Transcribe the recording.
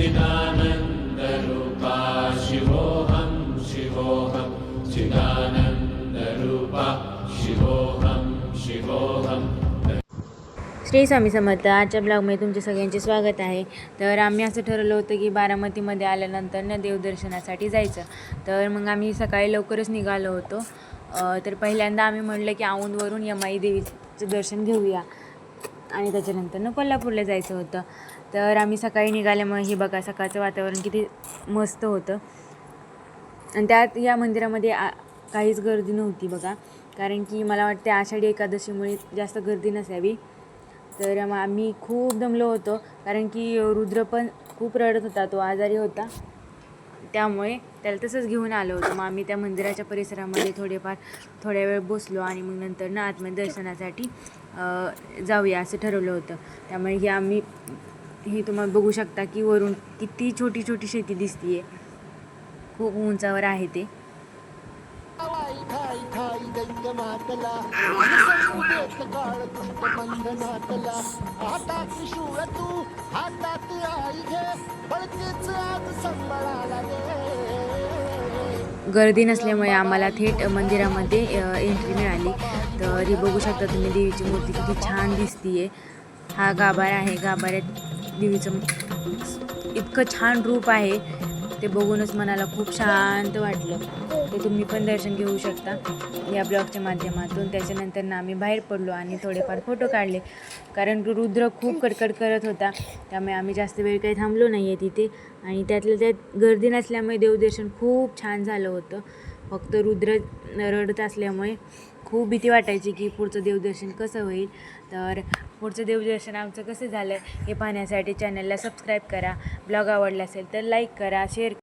चिदानन्दरूपा शिवोऽहं शिवोऽहं चिदानन्दरूपा शिवोऽहं शिवोऽहं। श्री स्वामी समर्थ। आजच्या ब्लॉगमध्ये तुमचे सगळ्यांचे स्वागत आहे। तर आम्ही असं ठरवलं होतं की बारामतीमध्ये आल्यानंतर ना देवदर्शनासाठी जायचं। तर मग आम्ही सकाळी लवकरच निघालो होतो। तर पहिल्यांदा आम्ही म्हटलं की औंधवरून यमाई देवीचं दर्शन घेऊया आणि त्याच्यानंतर ना कोल्हापूरला जायचं होतं। तर आम्ही सकाळी निघाल्यामुळे ही बघा सकाळचं वातावरण किती मस्त होतं आणि त्यात या मंदिरामध्ये काहीच गर्दी नव्हती बघा, कारण की मला वाटते आषाढी एकादशीमुळे जास्त गर्दी नसावी। तर आम्ही खूप दमलो होतो, कारण की रुद्र पण खूप रडत होता, तो आजारी होता, त्यामुळे त्याला तसंच घेऊन आलो होतो। मग आम्ही त्या मंदिराच्या परिसरामध्ये थोड्या वेळ बसलो आणि मग नंतर ना आतमध्ये दर्शनासाठी जाऊया असं ठरवलं होतं। त्यामुळे ही तुम्हाला बघू शकता की वरून किती छोटी छोटी शेती दिसतीये, खूप उंचावर आहे ते। गर्दी नसल्यामुळे आम्हाला थेट मंदिरामध्ये एंट्री मिळाली। तर ही बघू शकता तुम्ही देवीची मूर्ती किती छान दिसतीये। हा गाभारा आहे, गाभाऱ्यात देवीचं इतकं छान रूप आहे, ते बघूनच मनाला खूप शांत वाटलं। ते तुम्ही पण दर्शन घेऊ शकता या ब्लॉगच्या माध्यमातून। त्याच्यानंतर ना आम्ही बाहेर पडलो आणि थोडेफार फोटो काढले, कारण रुद्र खूप कडकड करत होता, त्यामुळे आम्ही जास्त वेळ काही थांबलो नाही आहे तिथे। आणि त्यातल्या त्यात गर्दी नसल्यामुळे देवदर्शन खूप छान झालं होतं। फक्त रुद्र रडत असल्यामुळे खूप भीती वाटायची की पुढचं देवदर्शन कसं होईल। तर पुढचं देवदर्शन आमचं कसं झालं हे पाहण्यासाठी चॅनलला सबस्क्राईब करा। ब्लॉग आवडला असेल तर लाईक करा, शेअर